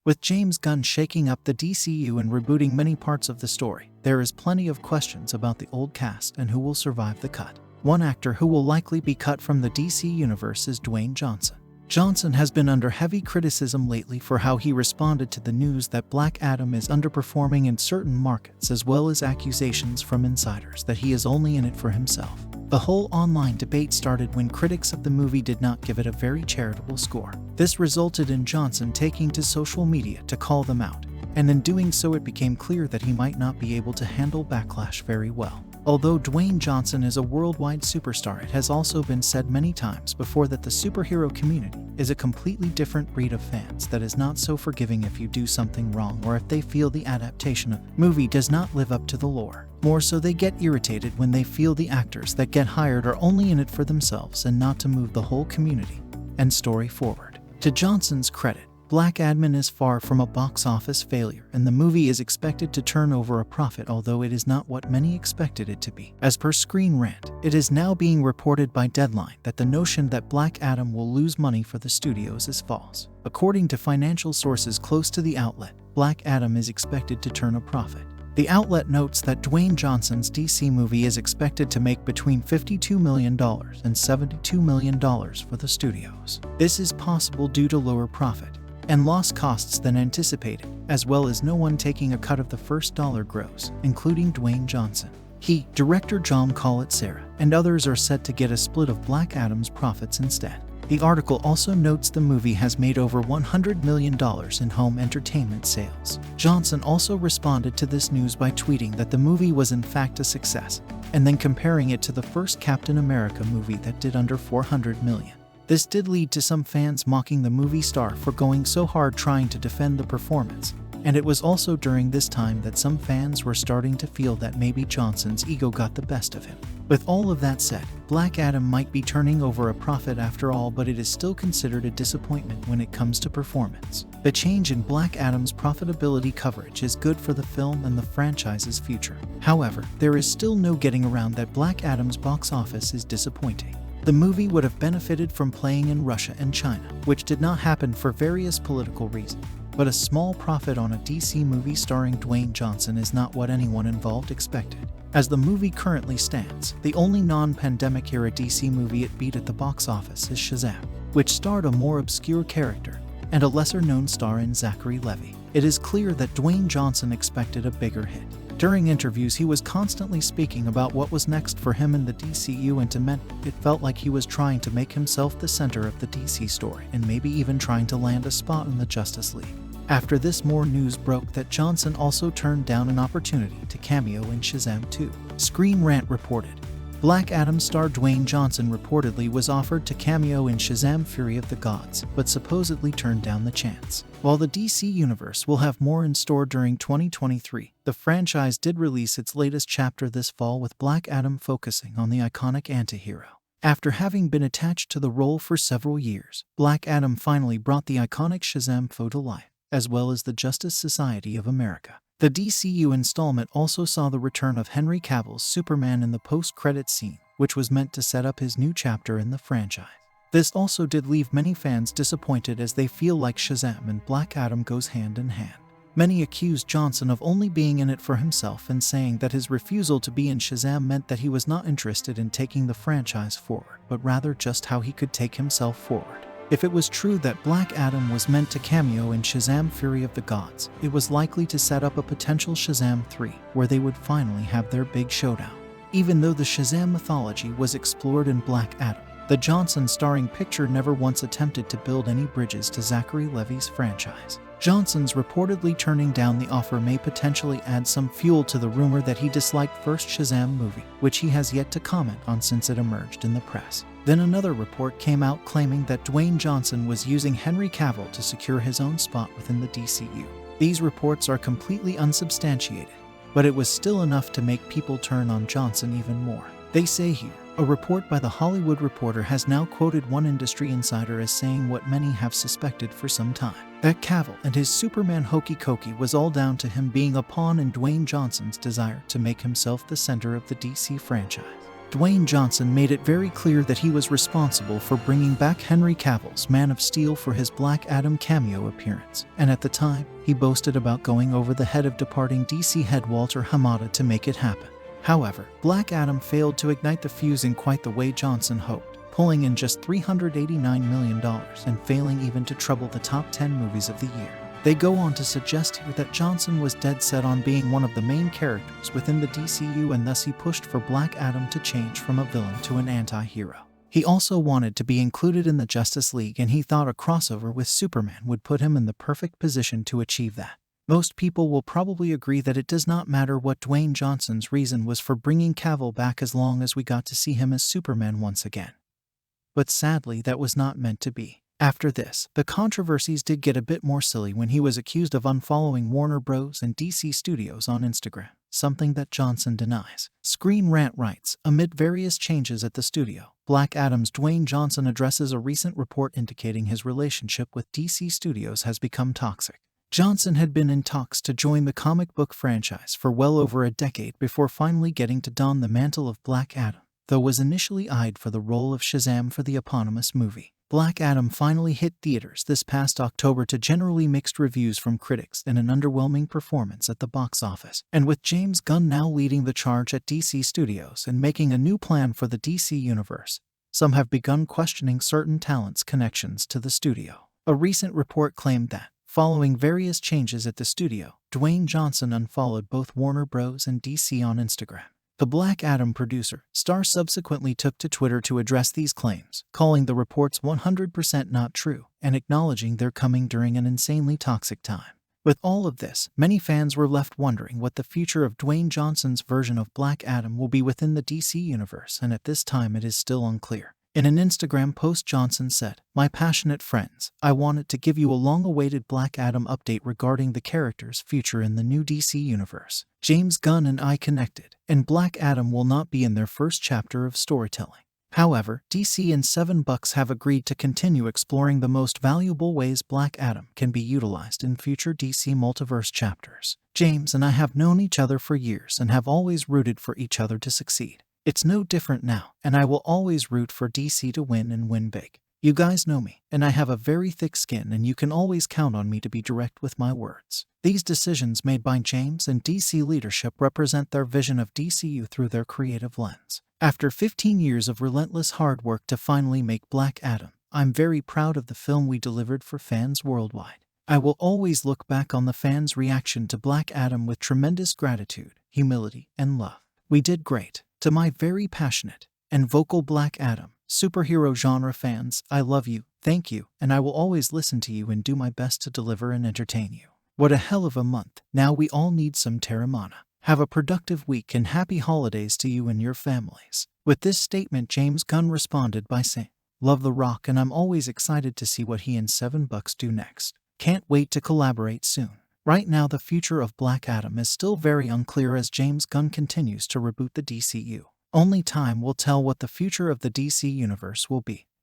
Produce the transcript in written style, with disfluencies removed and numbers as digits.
With James Gunn shaking up the DCU and rebooting many parts of the story, there is plenty of questions about the old cast and who will survive the cut. One actor who will likely be cut from the DC universe is Dwayne Johnson. Johnson has been under heavy criticism lately for how he responded to the news that Black Adam is underperforming in certain markets, as well as accusations from insiders that he is only in it for himself. The whole online debate started when critics of the movie did not give it a very charitable score. This resulted in Johnson taking to social media to call them out, and in doing so it became clear that he might not be able to handle backlash very well. Although Dwayne Johnson is a worldwide superstar, it has also been said many times before that the superhero community is a completely different breed of fans that is not so forgiving if you do something wrong or if they feel the adaptation of the movie does not live up to the lore. More so, they get irritated when they feel the actors that get hired are only in it for themselves and not to move the whole community and story forward. To Johnson's credit, Black Adam is far from a box office failure, and the movie is expected to turn over a profit, although it is not what many expected it to be. As per Screen Rant, it is now being reported by Deadline that the notion that Black Adam will lose money for the studios is false. According to financial sources close to the outlet, Black Adam is expected to turn a profit. The outlet notes that Dwayne Johnson's DC movie is expected to make between $52 million and $72 million for the studios. This is possible due to lower profit and loss costs than anticipated, as well as no one taking a cut of the first dollar gross, including Dwayne Johnson. He, director John Sarah, and others are set to get a split of Black Adam's profits instead. The article also notes the movie has made over $100 million in home entertainment sales. Johnson also responded to this news by tweeting that the movie was in fact a success, and then comparing it to the first Captain America movie that did under $400 million. This did lead to some fans mocking the movie star for going so hard trying to defend the performance, and it was also during this time that some fans were starting to feel that maybe Johnson's ego got the best of him. With all of that said, Black Adam might be turning over a profit after all, but it is still considered a disappointment when it comes to performance. The change in Black Adam's profitability coverage is good for the film and the franchise's future. However, there is still no getting around that Black Adam's box office is disappointing. The movie would have benefited from playing in Russia and China, which did not happen for various political reasons. But a small profit on a DC movie starring Dwayne Johnson is not what anyone involved expected. As the movie currently stands, the only non-pandemic era DC movie it beat at the box office is Shazam, which starred a more obscure character and a lesser-known star in Zachary Levi. It is clear that Dwayne Johnson expected a bigger hit. During interviews, he was constantly speaking about what was next for him in the DCU, and to men, it felt like he was trying to make himself the center of the DC story and maybe even trying to land a spot in the Justice League. After this, more news broke that Johnson also turned down an opportunity to cameo in Shazam 2. Screen Rant reported, Black Adam star Dwayne Johnson reportedly was offered to cameo in Shazam Fury of the Gods, but supposedly turned down the chance. While the DC Universe will have more in store during 2023, the franchise did release its latest chapter this fall, with Black Adam focusing on the iconic antihero. After having been attached to the role for several years, Black Adam finally brought the iconic Shazam foe to life, as well as the Justice Society of America. The DCU installment also saw the return of Henry Cavill's Superman in the post-credits scene, which was meant to set up his new chapter in the franchise. This also did leave many fans disappointed, as they feel like Shazam and Black Adam goes hand in hand. Many accused Johnson of only being in it for himself and saying that his refusal to be in Shazam meant that he was not interested in taking the franchise forward, but rather just how he could take himself forward. If it was true that Black Adam was meant to cameo in Shazam Fury of the Gods, it was likely to set up a potential Shazam 3, where they would finally have their big showdown. Even though the Shazam mythology was explored in Black Adam, the Johnson starring picture never once attempted to build any bridges to Zachary Levi's franchise. Johnson's reportedly turning down the offer may potentially add some fuel to the rumor that he disliked first Shazam movie, which he has yet to comment on since it emerged in the press. Then another report came out claiming that Dwayne Johnson was using Henry Cavill to secure his own spot within the DCU. These reports are completely unsubstantiated, but it was still enough to make people turn on Johnson even more. They say here, a report by The Hollywood Reporter has now quoted one industry insider as saying what many have suspected for some time, that Cavill and his Superman hokey-cokey was all down to him being a pawn in Dwayne Johnson's desire to make himself the center of the DC franchise. Dwayne Johnson made it very clear that he was responsible for bringing back Henry Cavill's Man of Steel for his Black Adam cameo appearance, and at the time, he boasted about going over the head of departing DC head Walter Hamada to make it happen. However, Black Adam failed to ignite the fuse in quite the way Johnson hoped, pulling in just $389 million and failing even to trouble the top 10 movies of the year. They go on to suggest here that Johnson was dead set on being one of the main characters within the DCU, and thus he pushed for Black Adam to change from a villain to an anti-hero. He also wanted to be included in the Justice League, and he thought a crossover with Superman would put him in the perfect position to achieve that. Most people will probably agree that it does not matter what Dwayne Johnson's reason was for bringing Cavill back as long as we got to see him as Superman once again. But sadly, that was not meant to be. After this, the controversies did get a bit more silly when he was accused of unfollowing Warner Bros. And DC Studios on Instagram, something that Johnson denies. Screen Rant writes, amid various changes at the studio, Black Adam's Dwayne Johnson addresses a recent report indicating his relationship with DC Studios has become toxic. Johnson had been in talks to join the comic book franchise for well over a decade before finally getting to don the mantle of Black Adam, though was initially eyed for the role of Shazam for the eponymous movie. Black Adam finally hit theaters this past October to generally mixed reviews from critics and an underwhelming performance at the box office. And with James Gunn now leading the charge at DC Studios and making a new plan for the DC universe, some have begun questioning certain talents' connections to the studio. A recent report claimed that, following various changes at the studio, Dwayne Johnson unfollowed both Warner Bros. And DC on Instagram. The Black Adam producer, star subsequently took to Twitter to address these claims, calling the reports 100% not true and acknowledging they're coming during an insanely toxic time. With all of this, many fans were left wondering what the future of Dwayne Johnson's version of Black Adam will be within the DC universe, and at this time it is still unclear. In an Instagram post, Johnson said, "My passionate friends, I wanted to give you a long-awaited Black Adam update regarding the character's future in the new DC universe. James Gunn and I connected, and Black Adam will not be in their first chapter of storytelling. However, DC and $7 have agreed to continue exploring the most valuable ways Black Adam can be utilized in future DC multiverse chapters. James and I have known each other for years and have always rooted for each other to succeed. It's no different now, and I will always root for DC to win and win big. You guys know me, and I have a very thick skin, and you can always count on me to be direct with my words." These decisions made by James and DC leadership represent their vision of DCU through their creative lens. After 15 years of relentless hard work to finally make Black Adam, I'm very proud of the film we delivered for fans worldwide. I will always look back on the fans' reaction to Black Adam with tremendous gratitude, humility, and love. We did great. To my very passionate and vocal Black Adam superhero genre fans, I love you, thank you, and I will always listen to you and do my best to deliver and entertain you. What a hell of a month. Now we all need some Terramana. Have a productive week and happy holidays to you and your families. With this statement, James Gunn responded by saying, "Love The Rock, and I'm always excited to see what he and $7 do next. Can't wait to collaborate soon." Right now, the future of Black Adam is still very unclear as James Gunn continues to reboot the DCU. Only time will tell what the future of the DC universe will be.